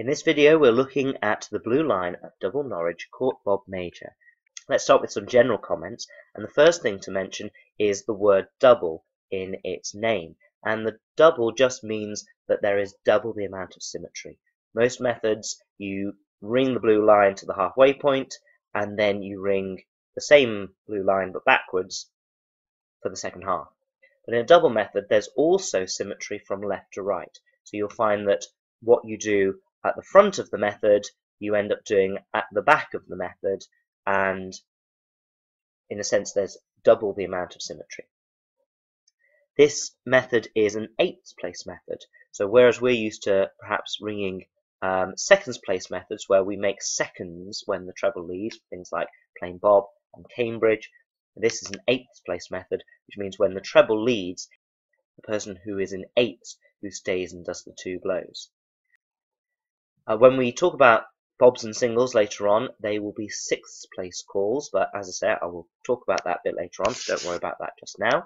In this video we're looking at the blue line of double Norwich Court Bob Major. Let's start with some general comments, and the first thing to mention is the word double in its name, and the double just means that there is double the amount of symmetry. Most methods you ring the blue line to the halfway point and then you ring the same blue line but backwards for the second half. But in a double method there's also symmetry from left to right, so you'll find that what you do at the front of the method you end up doing at the back of the method, and in a sense there's double the amount of symmetry. This method is an 8th place method, so whereas we're used to perhaps ringing seconds place methods where we make seconds when the treble leads, things like Plain Bob and Cambridge, this is an 8th place method, which means when the treble leads, the person who is in 8th who stays and does the 2 blows. When we talk about bobs and singles later on, they will be 6th place calls, but as I say, I will talk about that a bit later on, so don't worry about that just now.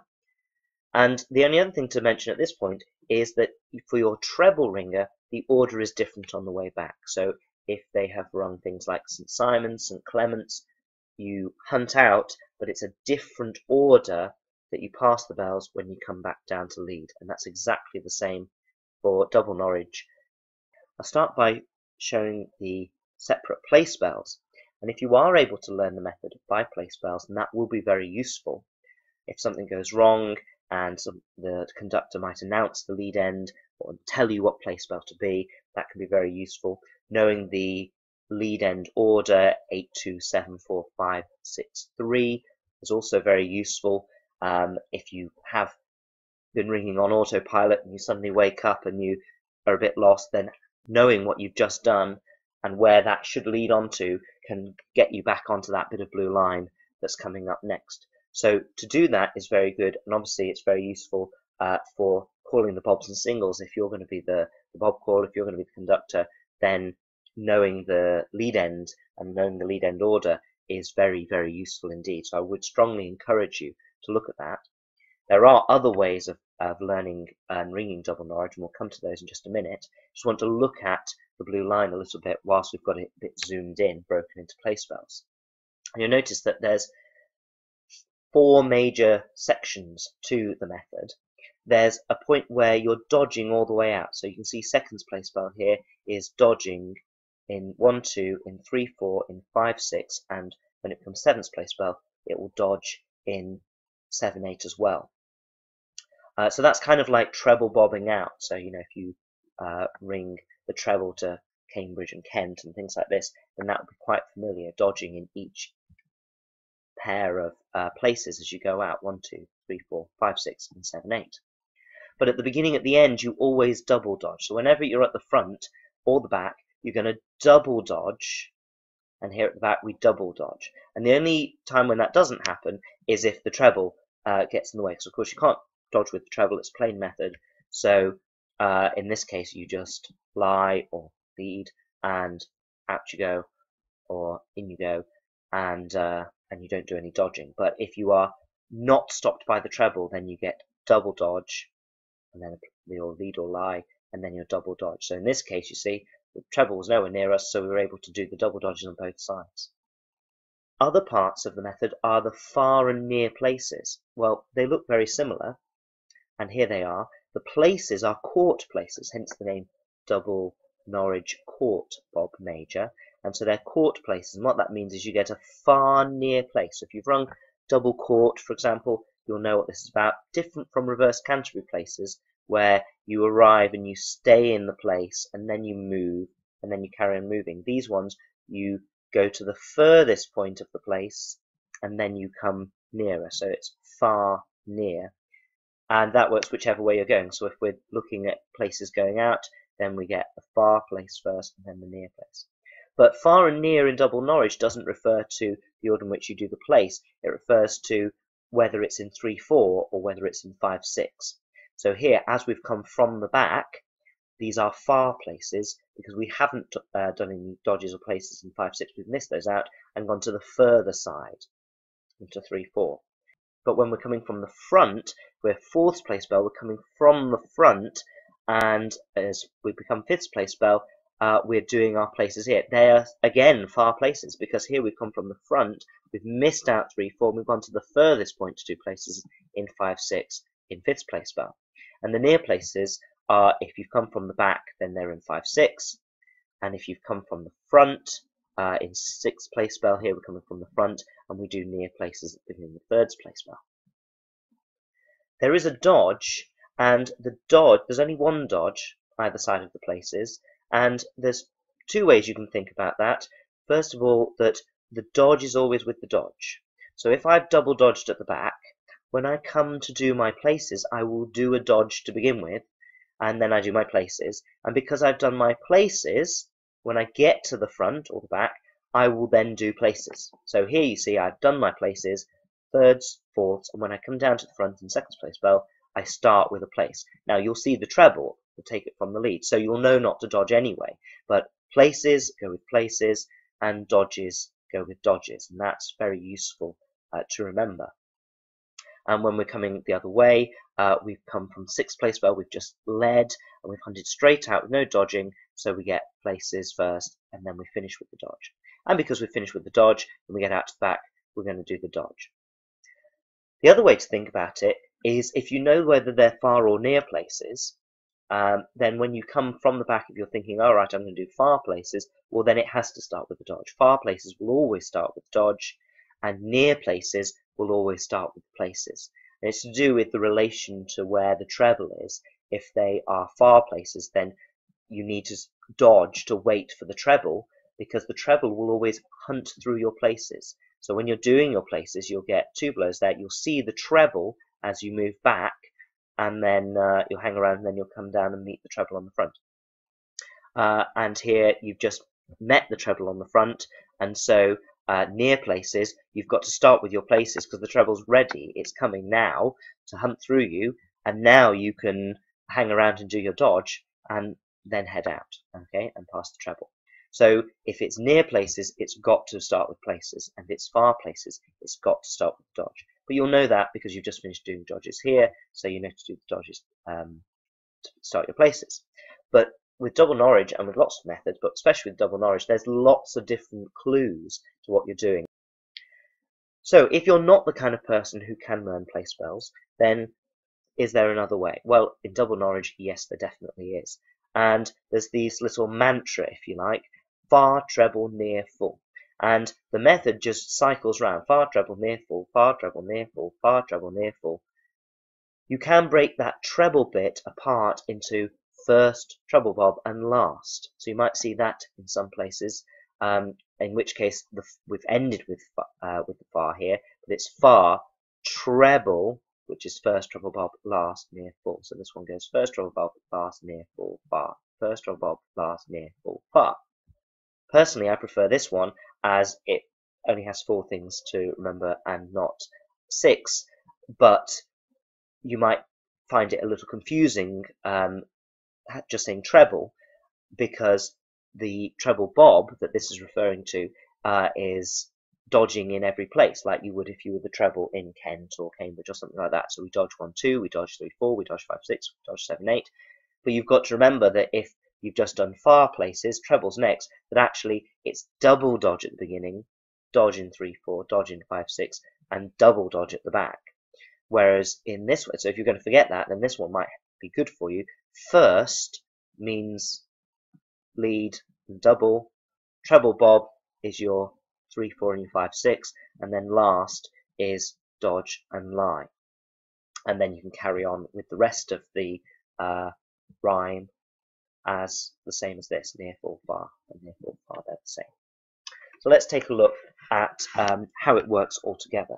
And the only other thing to mention at this point is that for your treble ringer, the order is different on the way back. So if they have rung things like St. Simon's, St. Clement's, you hunt out, but it's a different order that you pass the bells when you come back down to lead, and that's exactly the same for double Norwich. I'll start by showing the separate place bells, and if you are able to learn the method by place bells, then that will be very useful. If something goes wrong and the conductor might announce the lead end or tell you what place bell to be, that can be very useful. Knowing the lead end order 8, 2, 7, 4, 5, 6, 3 is also very useful. If you have been ringing on autopilot and you suddenly wake up and you are a bit lost, then knowing what you've just done and where that should lead on to can get you back onto that bit of blue line that's coming up next. So to do that is very good, and obviously it's very useful for calling the bobs and singles. If you're going to be the bob call, if you're going to be the conductor, then knowing the lead end and knowing the lead end order is very, very useful indeed. So I would strongly encourage you to look at that. There are other ways of learning and ringing double Norwich, and we'll come to those in just a minute. Just want to look at the blue line a little bit whilst we've got it a bit zoomed in, broken into place bells. And you'll notice that there's 4 major sections to the method. There's a point where you're dodging all the way out. So you can see seconds place bell here is dodging in 1, 2, in 3, 4, in 5, 6, and when it becomes 7th place bell, it will dodge in 7, 8 as well. So that's kind of like treble bobbing out. So, you know, if you ring the treble to Cambridge and Kent and things like this, then that would be quite familiar, dodging in each pair of places as you go out, 1, 2, 3, 4, 5, 6, and 7, 8. But at the beginning, at the end, you always double dodge. So whenever you're at the front or the back, you're going to double dodge, and here at the back we double dodge. And the only time when that doesn't happen is if the treble gets in the way. So of course you can't dodge with the treble, it's plain method. So in this case you just lie or lead and out you go or in you go, and you don't do any dodging. But if you are not stopped by the treble, then you get double dodge, and then your lead or lie, and then your double dodge. So in this case, you see, the treble was nowhere near us, so we were able to do the double dodges on both sides. Other parts of the method are the far and near places. Well, they look very similar, and here they are. The places are court places, hence the name double Norwich Court Bob Major. And so they're court places, and what that means is you get a far near place. So if you've rung double court, for example, you'll know what this is about. Different from reverse Canterbury places, where you arrive and you stay in the place, and then you move, and then you carry on moving. These ones, you go to the furthest point of the place, and then you come nearer. So it's far near. And that works whichever way you're going. So if we're looking at places going out, then we get the far place first, and then the near place. But far and near in double Norwich doesn't refer to the order in which you do the place. It refers to whether it's in 3, 4 or whether it's in 5, 6. So here, as we've come from the back, these are far places because we haven't done any dodges or places in 5, 6. We've missed those out and gone to the further side into 3, 4. But when we're coming from the front, we're 4th place bell, we're coming from the front, and as we become 5th place bell, we're doing our places here. They are, again, far places, because here we've come from the front, we've missed out 3, 4, we've gone to the furthest point to do places in 5, 6, in 5th place spell. And the near places are, if you've come from the back, then they're in 5, 6. And if you've come from the front, in 6th place spell here, we're coming from the front, and we do near places within the 3rd place spell. There is a dodge, and the dodge, there's only one dodge either side of the places, and there's 2 ways you can think about that. First of all, that the dodge is always with the dodge. So if I've double dodged at the back, when I come to do my places, I will do a dodge to begin with, and then I do my places. And because I've done my places, when I get to the front or the back, I will then do places. So here you see I've done my places, 3rds, 4ths, and when I come down to the front in 2nd place spell, I start with a place. Now you'll see the treble will take it from the lead, so you'll know not to dodge anyway. But places go with places, and dodges go with dodges, and that's very useful to remember. And when we're coming the other way, we've come from 6th place spell, we've just led, and we've hunted straight out with no dodging, so we get places first, and then we finish with the dodge. And because we finish with the dodge, when we get out to the back, we're going to do the dodge. The other way to think about it is if you know whether they're far or near places, then when you come from the back, if you're thinking, all right, I'm going to do far places, well, then it has to start with the dodge. Far places will always start with dodge, and near places will always start with places. And it's to do with the relation to where the treble is. If they are far places, then you need to dodge to wait for the treble, because the treble will always hunt through your places. So when you're doing your places, you'll get 2 blows there. You'll see the treble as you move back, and then you'll hang around, and then you'll come down and meet the treble on the front. And here you've just met the treble on the front, and so near places, you've got to start with your places because the treble's ready. It's coming now to hunt through you, and now you can hang around and do your dodge, and then head out, okay, and pass the treble. So if it's near places, it's got to start with places, and if it's far places, it's got to start with dodge. But you'll know that because you've just finished doing dodges here, so you know to do the dodges to start your places. But with double Norwich, and with lots of methods, but especially with double Norwich, there's lots of different clues to what you're doing. So if you're not the kind of person who can learn place spells, then is there another way? Well, in double Norwich, yes, there definitely is. And there's these little mantra, if you like, far, treble, near, full. And the method just cycles round, far, treble, near, full, far, treble, near, full, far, treble, near, full. You can break that treble bit apart into first, treble bob, and last. So you might see that in some places, in which case we've ended with the far here, but it's far, treble, which is first, treble bob, last, near, full. So this one goes first, treble bob, last, near, full, far. First, treble bob, last, near, full, far. Personally, I prefer this one as it only has 4 things to remember and not 6, but you might find it a little confusing just saying treble, because the treble bob that this is referring to is dodging in every place, like you would if you were the treble in Kent or Cambridge or something like that. So we dodge 1, 2, we dodge 3, 4, we dodge 5, 6, we dodge 7, 8. But you've got to remember that if you've just done far places, trebles next, that actually it's double dodge at the beginning, dodge in 3, 4, dodge in 5, 6, and double dodge at the back. Whereas in this one, so if you're going to forget that, then this one might be good for you. First means lead and double, treble bob is your 3, 4, and your 5, 6, and then last is dodge and lie. And then you can carry on with the rest of the rhyme as the same as this, near, full, far, and near, full, far, they're the same. So let's take a look at how it works all together.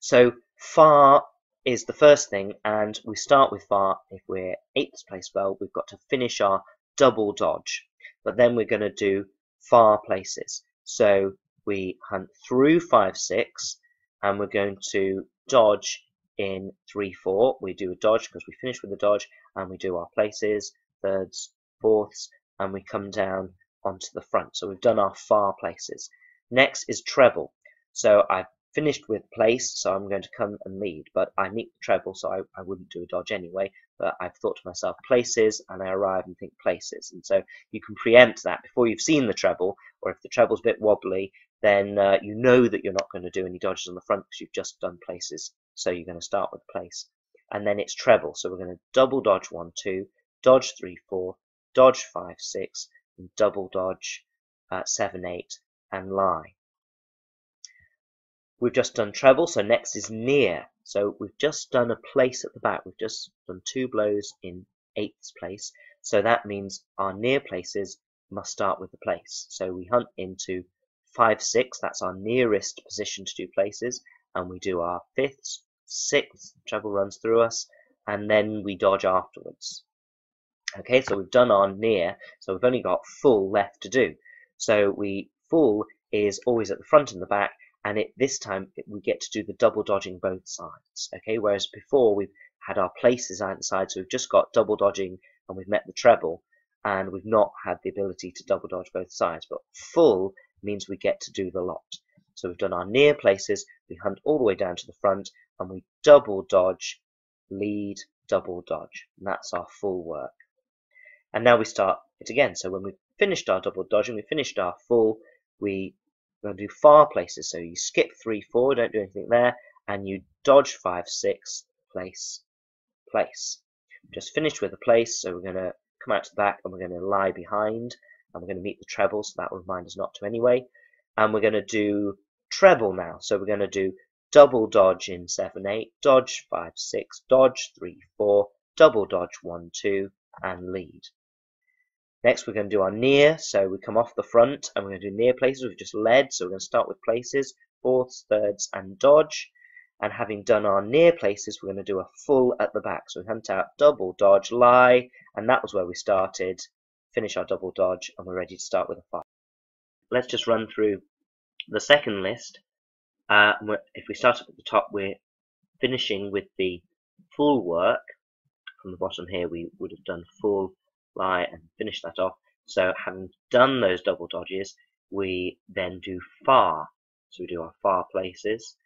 So far is the first thing, and we start with far. If we're 8th place spell, we've got to finish our double dodge, but then we're going to do far places. So we hunt through 5, 6, and we're going to dodge in 3, 4. We do a dodge because we finish with the dodge, and we do our places, 3rds, 4ths, and we come down onto the front. So we've done our far places. Next is treble. So I've finished with place, so I'm going to come and lead, but I meet the treble, so I wouldn't do a dodge anyway, but I've thought to myself places, and I arrive and think places, and so you can preempt that before you've seen the treble, or if the treble's a bit wobbly, then you know that you're not going to do any dodges on the front because you've just done places, so you're going to start with place. And then it's treble, so we're going to double dodge 1, 2, dodge 3, 4, dodge 5, 6, and double dodge 7, 8, and lie. We've just done treble, so next is near. So we've just done a place at the back. We've just done 2 blows in 8th place. So that means our near places must start with the place. So we hunt into 5, 6. That's our nearest position to do places. And we do our 5th, 6th. Treble runs through us. And then we dodge afterwards. Okay, so we've done our near. So we've only got full left to do. So full is always at the front and the back. And this time we get to do the double dodging both sides, okay? Whereas before we've had our places either side, so we've just got double dodging and we've met the treble, and we've not had the ability to double dodge both sides. But full means we get to do the lot. So we've done our near places, we hunt all the way down to the front, and we double dodge, lead, double dodge. And that's our full work. And now we start it again. So when we've finished our double dodging, we finished our full, we're going to do far places, so you skip 3, 4, don't do anything there, and you dodge 5, 6, place, place. Just finished with a place, so we're going to come out to the back and we're going to lie behind, and we're going to meet the treble, so that will remind us not to anyway. And we're going to do treble now, so we're going to do double dodge in 7, 8, dodge 5, 6, dodge 3, 4, double dodge 1, 2, and lead. Next we're going to do our near, so we come off the front and we're going to do near places. We've just led, so we're going to start with places, 4ths, 3rds, and dodge. And having done our near places, we're going to do a full at the back. So we hunt out double dodge, lie, and that was where we started. Finish our double dodge, and we're ready to start with a 5. Let's just run through the second list. If we start up at the top, we're finishing with the full work. From the bottom here, we would have done full, lie, and finish that off. So having done those double dodges, we then do far. So we do our far places.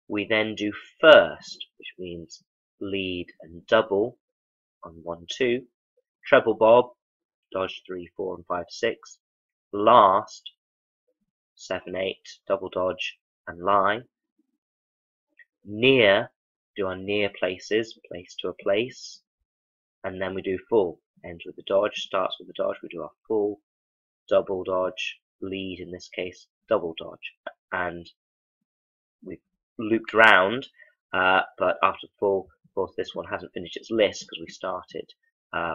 We then do first, which means lead and double on 1, 2. Treble bob, dodge 3, 4, and 5, 6. Last, 7, 8, double dodge and lie. Near, do our near places, place to a place. And then we do full. Ends with the dodge, starts with the dodge, we do our full, double dodge, lead in this case, double dodge. And we've looped round, but after full, of course, this one hasn't finished its list because we started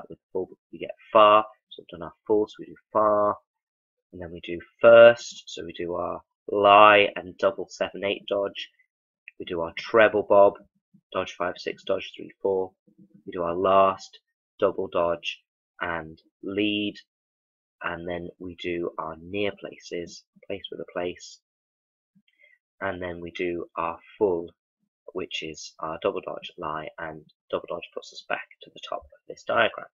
with full, we get far, so we've done our full, so we do far, and then we do first, so we do our lie and double 7, 8 dodge, we do our treble bob, dodge 5, 6, dodge 3, 4, we do our last, double dodge and lead, and then we do our near places, place with a place, and then we do our full, which is our double dodge, lie, and double dodge puts us back to the top of this diagram.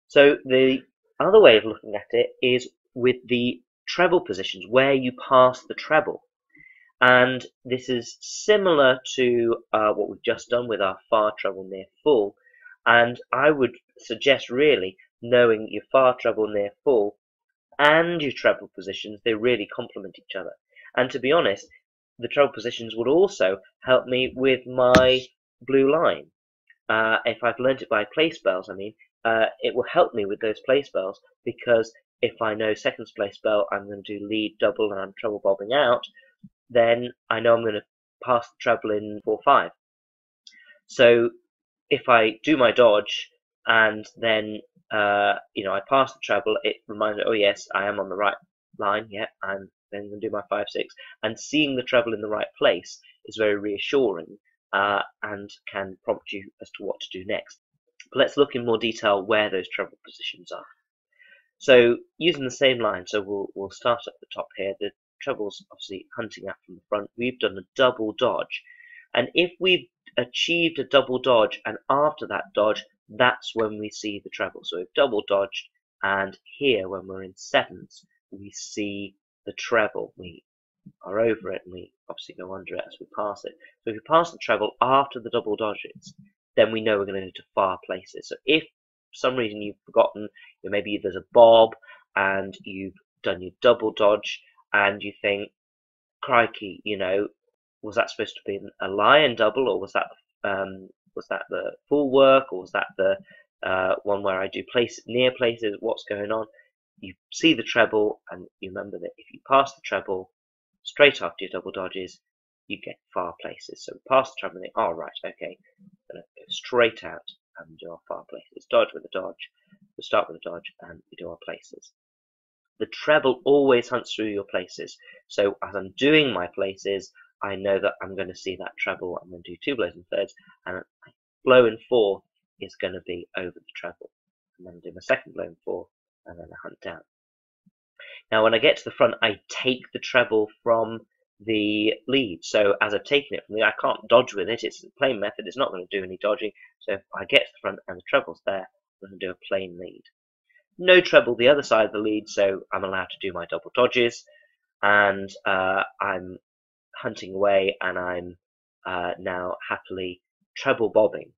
So the other way of looking at it is with the treble positions, where you pass the treble. And this is similar to what we've just done with our far, treble, near, full. And I would suggest really knowing your far, treble, near, full and your treble positions, they really complement each other. And to be honest, the treble positions would also help me with my blue line. If I've learnt it by play spells, it will help me with those play spells, because if I know second play spell, I'm going to do lead, double, and I'm treble bobbing out, then I know I'm going to pass the treble in 4, 5. So if I do my dodge and then I pass the treble, it reminds me, oh yes, I am on the right line. Yeah, I'm then going to do my 5, 6, and seeing the treble in the right place is very reassuring and can prompt you as to what to do next. But let's look in more detail where those treble positions are. So using the same line, so we'll start at the top here. The treble's obviously hunting out from the front. We've done a double dodge, and if we've achieved a double dodge and after that dodge, that's when we see the treble. So we've double dodged, and here when we're in 7s, we see the treble. We are over it, and we obviously go under it as we pass it. So if we pass the treble after the double dodges, then we know we're going to go to far places. So if for some reason you've forgotten, maybe there's a bob and you've done your double dodge and you think, crikey, was that supposed to be a lion double, or was that the full work, or was that the one where I do near places? What's going on? You see the treble, and you remember that if you pass the treble straight after your double dodges, you get far places. So we pass the treble and think, oh right, okay, I'm going to go straight out and do our far places. Dodge with a dodge. We start with a dodge and we do our places. The treble always hunts through your places. So as I'm doing my places, I know that I'm going to see that treble. I'm going to do 2 blows and thirds, and my blow in 4 is going to be over the treble. And then do my second blow in 4, and then I hunt down. Now when I get to the front, I take the treble from the lead. So as I've taken it from the lead, I can't dodge with it. It's the plain method. It's not going to do any dodging. So if I get to the front and the treble's there, I'm going to do a plain lead. No treble the other side of the lead, so I'm allowed to do my double dodges, and I'm hunting away, and I'm now happily treble bobbing.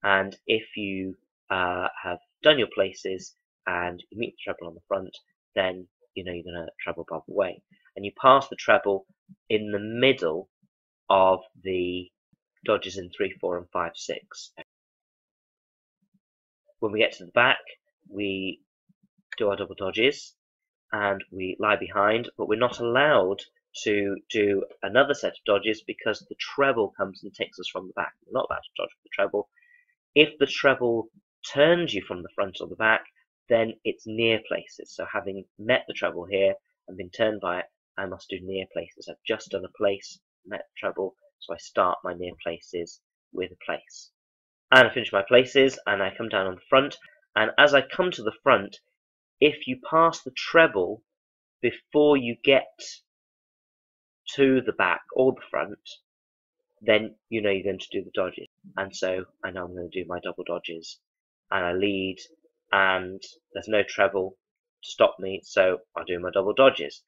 And if you have done your places and you meet the treble on the front, then you know you're going to treble bob away, and you pass the treble in the middle of the dodges in 3, 4, and 5, 6. When we get to the back, we do our double dodges and we lie behind, but we're not allowed to do another set of dodges because the treble comes and takes us from the back. We're not allowed to dodge with the treble. If the treble turns you from the front or the back, then it's near places. So having met the treble here and been turned by it, I must do near places. I've just done a place, met the treble, so I start my near places with a place. And I finish my places and I come down on the front, and as I come to the front, if you pass the treble before you get to the back or the front, then you know you're going to do the dodges. And so I know I'm going to do my double dodges, and I lead, and there's no treble to stop me, so I do my double dodges.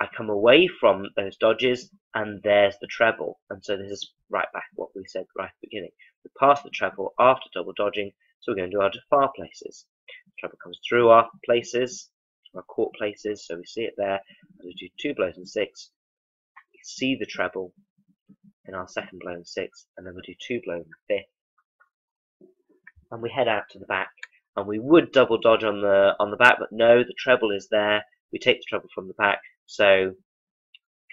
I come away from those dodges, and there's the treble. And so this is right back what we said right at the beginning. We pass the treble after double dodging, so we're going to do our far places. The treble comes through our places, our court places, so we see it there. And we do 2 blows and 6. We see the treble in our second blow and 6, and then we do 2 blows and 5th. And we head out to the back, and we would double dodge on the back, but no, the treble is there. We take the treble from the back, so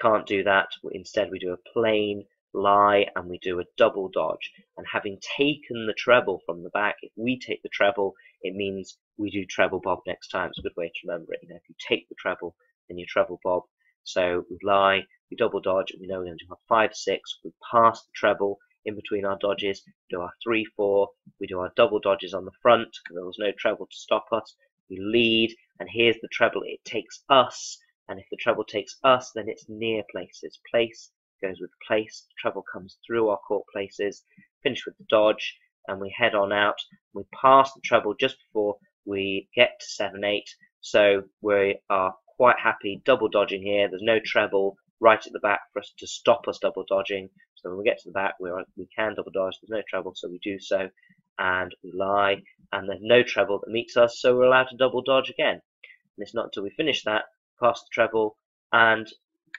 can't do that. Instead we do a plain lie and we do a double dodge. And having taken the treble from the back, if we take the treble, it means we do treble bob next time. It's a good way to remember it. If you take the treble, then you treble bob. So we lie, we double dodge, and we know we're going to do our 5, 6. We pass the treble in between our dodges, do our 3, 4. We do our double dodges on the front because there was no treble to stop us. We lead, and here's the treble. It takes us, and if the treble takes us, then it's near places. Place goes with place. The treble comes through our court places. Finish with the dodge, and we head on out. We pass the treble just before we get to 7, 8. So we are quite happy double dodging here. There's no treble right at the back for us to stop us double dodging. So when we get to the back, we can double dodge. There's no treble, so we do so. And we lie, and there's no treble that meets us, so we're allowed to double dodge again. And it's not until we finish that, pass the treble, and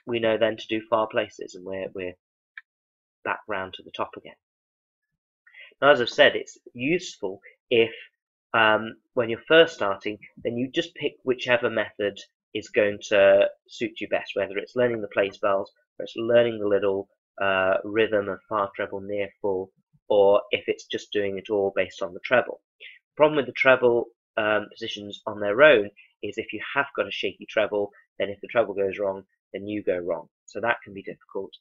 we know then to do far places, and we're back round to the top again. Now, as I've said, it's useful if when you're first starting, then you just pick whichever method is going to suit you best, whether it's learning the place bells, or it's learning the little rhythm of far, treble, near, full, or if it's just doing it all based on the treble. The problem with the treble positions on their own is if you have got a shaky treble, then if the treble goes wrong, then you go wrong. So that can be difficult.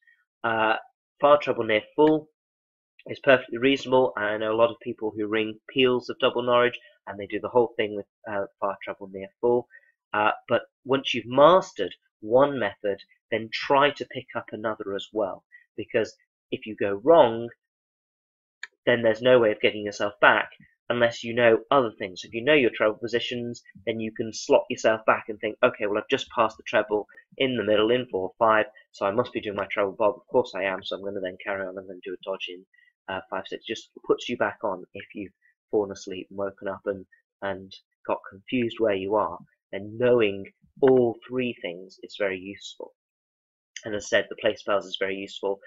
Far, treble, near, full is perfectly reasonable, and I know a lot of people who ring peals of double Norwich, and they do the whole thing with far, treble, near, full. But once you've mastered one method, then try to pick up another as well, because if you go wrong, then there's no way of getting yourself back, unless you know other things. If you know your treble positions, then you can slot yourself back and think, okay, well, I've just passed the treble in the middle in 4/5, so I must be doing my treble bob. Of course I am, so I'm going to then carry on and then do a dodge in 5/6. Just puts you back on if you've fallen asleep and woken up and got confused where you are. Then knowing all three things is very useful. And as I said, the place spells is very useful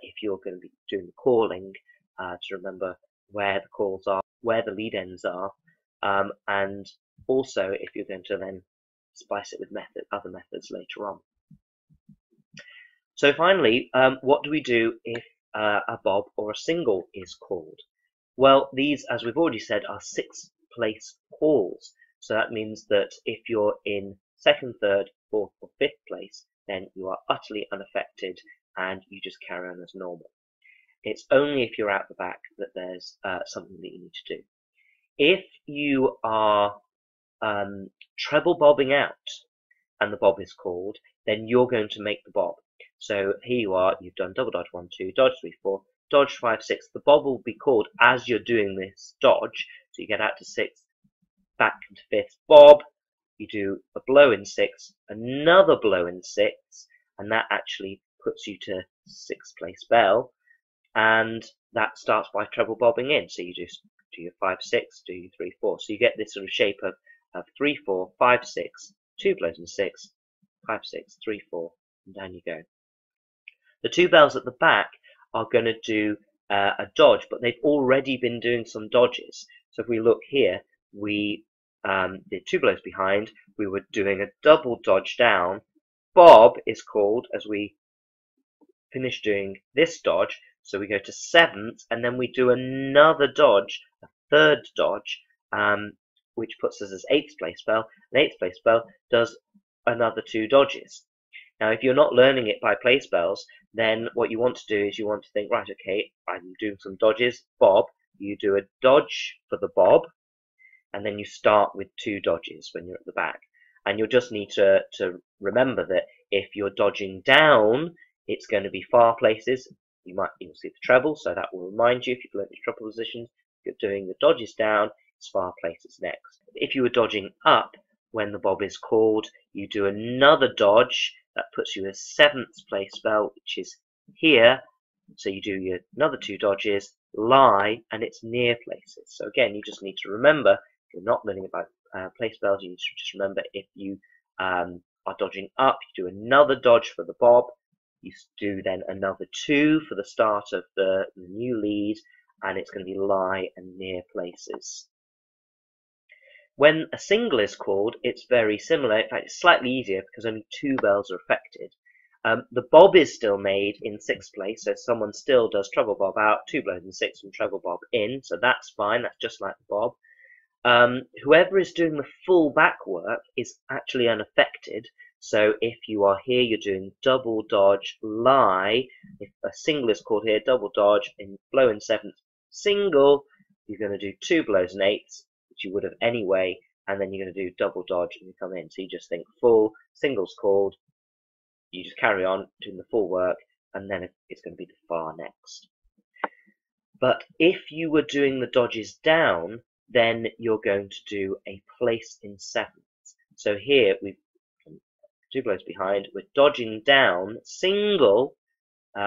if you're going to be doing the calling to remember where the calls are, where the lead ends are, and also if you're going to then spice it with other methods later on. So finally, what do we do if a bob or a single is called? Well, these, as we've already said, are 6th place calls. So that means that if you're in 2nd, 3rd, 4th, or 5th place, then you are utterly unaffected and you just carry on as normal. It's only if you're out the back that there's something that you need to do. If you are treble bobbing out and the bob is called, then you're going to make the bob. So here you are, you've done double dodge 1, 2, dodge 3, 4, dodge 5, 6. The bob will be called as you're doing this dodge. So you get out to 6th, back into 5th, bob. You do a blow in 6, another blow in 6, and that actually puts you to 6th place bell. And that starts by treble bobbing in. So you just do your 5, 6, do your 3, 4. So you get this sort of shape of 3, 4, 5, 6, 2 blows in 6, 5, 6, 3, 4, and down you go. The 2 bells at the back are going to do a dodge, but they've already been doing some dodges. So if we look here, we did 2 blows behind, we were doing a double dodge down. Bob is called as we finish doing this dodge, so we go to 7th, and then we do another dodge, a 3rd dodge, which puts us as 8th place bell. An 8th place bell does another 2 dodges. Now, if you're not learning it by place bells, then what you want to do is you want to think, right, okay, I'm doing some dodges, bob. You do a dodge for the bob, and then you start with 2 dodges when you're at the back. And you'll just need to remember that if you're dodging down, it's going to be far places. You'll see the treble, so that will remind you if you've learned the treble positions. If you're doing the dodges down, it's far places next. If you were dodging up when the bob is called, you do another dodge. That puts you as 7th place bell, which is here. So you do your another 2 dodges, lie, and it's near places. So again, you just need to remember, if you're not learning about place bells, you need to just remember if you are dodging up, you do another dodge for the bob. You do then another 2 for the start of the new lead, and it's going to be lie and near places. When a single is called, it's very similar. In fact, it's slightly easier because only 2 bells are affected. The bob is still made in 6th place, so someone still does treble bob out, 2 blows in 6 and treble bob in, so that's fine, that's just like the bob. Whoever is doing the full back work is actually unaffected. So if you are here, you're doing double dodge, lie. If a single is called here, double dodge, in blow in 7th, single, you're going to do 2 blows in 8th, which you would have anyway, and then you're going to do double dodge and you come in. So you just think full, singles called, you just carry on doing the full work, and then it's going to be the far next. But if you were doing the dodges down, then you're going to do a place in 7th. So here we've 2 blows behind, we're dodging down, single,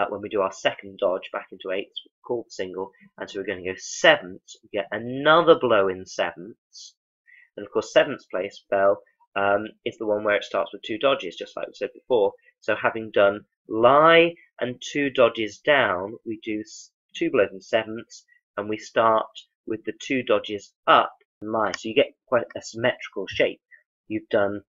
when we do our 2nd dodge back into 8th, called single, and so we're going to go 7th, we get another blow in 7th, and of course 7th place bell is the one where it starts with 2 dodges, just like we said before. So having done lie and 2 dodges down, we do 2 blows in 7th, and we start with the 2 dodges up and lie. So you get quite a symmetrical shape. You've done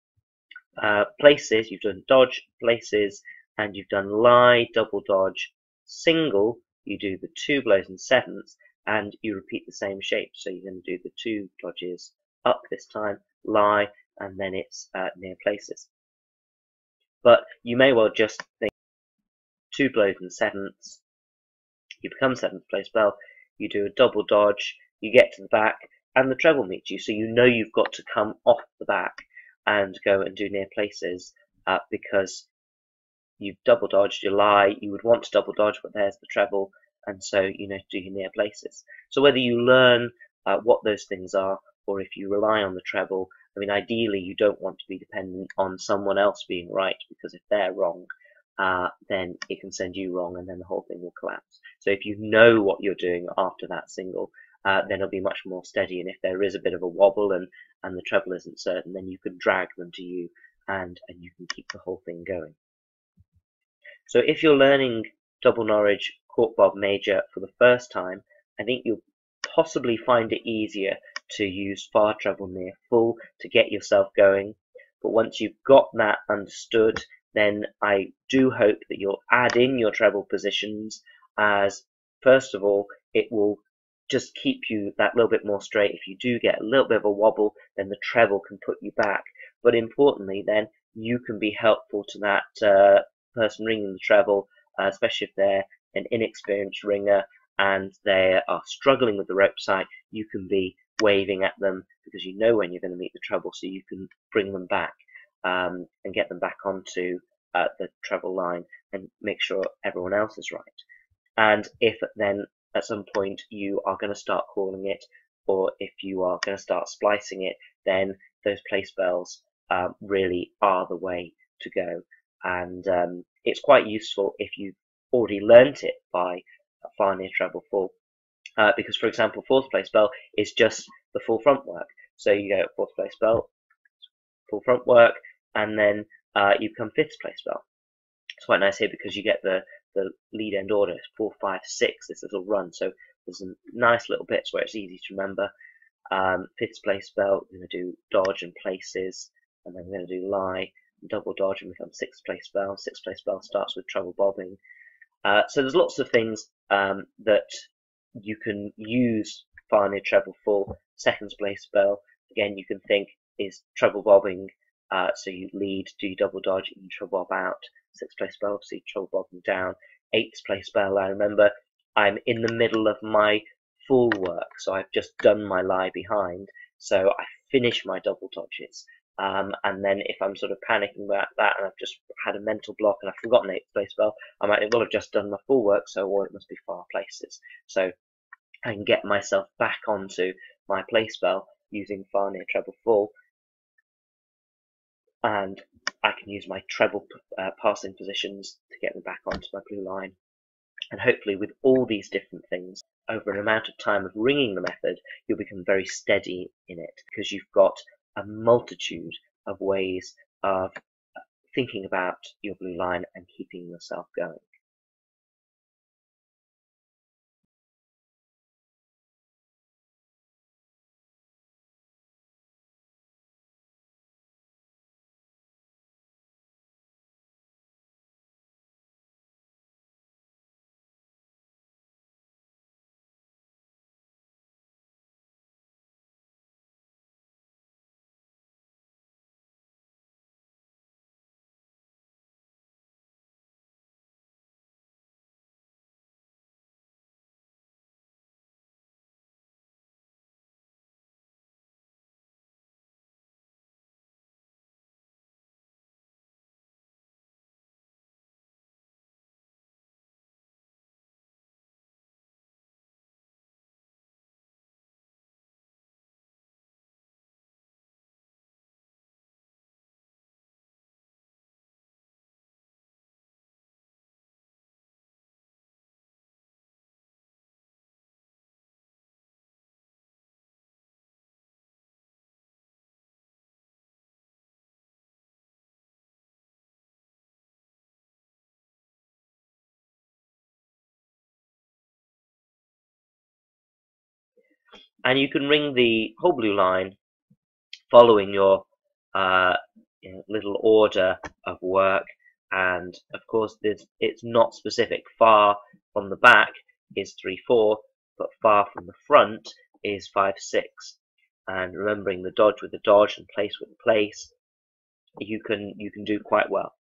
places, you've done dodge, places, and you've done lie, double dodge, single. You do the 2 blows in 7th, and you repeat the same shape. So you're going to do the 2 dodges up this time, lie, and then it's near places. But you may well just think 2 blows in 7th, you become 7th place bell, you do a double dodge, you get to the back, and the treble meets you, so you know you've got to come off the back and go and do near places because you've double dodged your lie. You would want to double dodge, but there's the treble, and so you know to do your near places. So whether you learn what those things are, or if you rely on the treble. I mean, ideally, you don't want to be dependent on someone else being right, because if they're wrong, then it can send you wrong, and then the whole thing will collapse. So if you know what you're doing after that single, then it'll be much more steady. And if there is a bit of a wobble and the treble isn't certain, then you can drag them to you, and you can keep the whole thing going. So if you're learning double Norwich Court Bob Major for the first time, I think you'll possibly find it easier to use far treble near full to get yourself going. But once you've got that understood, then I do hope that you'll add in your treble positions, as first of all, it will just keep you that little bit more straight. If you do get a little bit of a wobble, then the treble can put you back. But importantly, then you can be helpful to that person ringing the treble, especially if they're an inexperienced ringer and they are struggling with the rope sight. You can be waving at them because you know when you're going to meet the treble, so you can bring them back and get them back onto the treble line and make sure everyone else is right. And if then at some point you are going to start calling it, or if you are going to start splicing it, then those place bells really are the way to go. And it's quite useful if you've already learnt it by far near treble full, because for example, fourth place bell is just the full front work. So you go fourth place bell, full front work, and then you become fifth place bell. It's quite nice here because you get the lead end order, 4, 5, 6, this little run. So there's some nice little bits where it's easy to remember. Fifth place bell, we're going to do dodge and places, and then we're going to do lie, double dodge, and become sixth place bell. Sixth place bell starts with treble bobbing. So there's lots of things that you can use far near treble full. Second place bell, again, you can think is treble bobbing. So you lead, do double dodge, and treble bob out. Sixth place bell, obviously treble bobbing down. Eighth place bell, I remember I'm in the middle of my full work, so I've just done my lie behind, so I finish my double dodges. And then if I'm sort of panicking about that and I've just had a mental block and I've forgotten eighth place bell, I might well have just done my full work, so well, it must be far places. So I can get myself back onto my place bell using far near treble full, and I can use my treble passing positions to get me back onto my blue line. And hopefully with all these different things, over an amount of time of ringing the method, you'll become very steady in it, because you've got a multitude of ways of thinking about your blue line and keeping yourself going. And you can ring the whole blue line following your little order of work. And of course, it's not specific. Far from the back is 3-4, but far from the front is 5-6. And remembering the dodge with the dodge and place with the place, you can do quite well.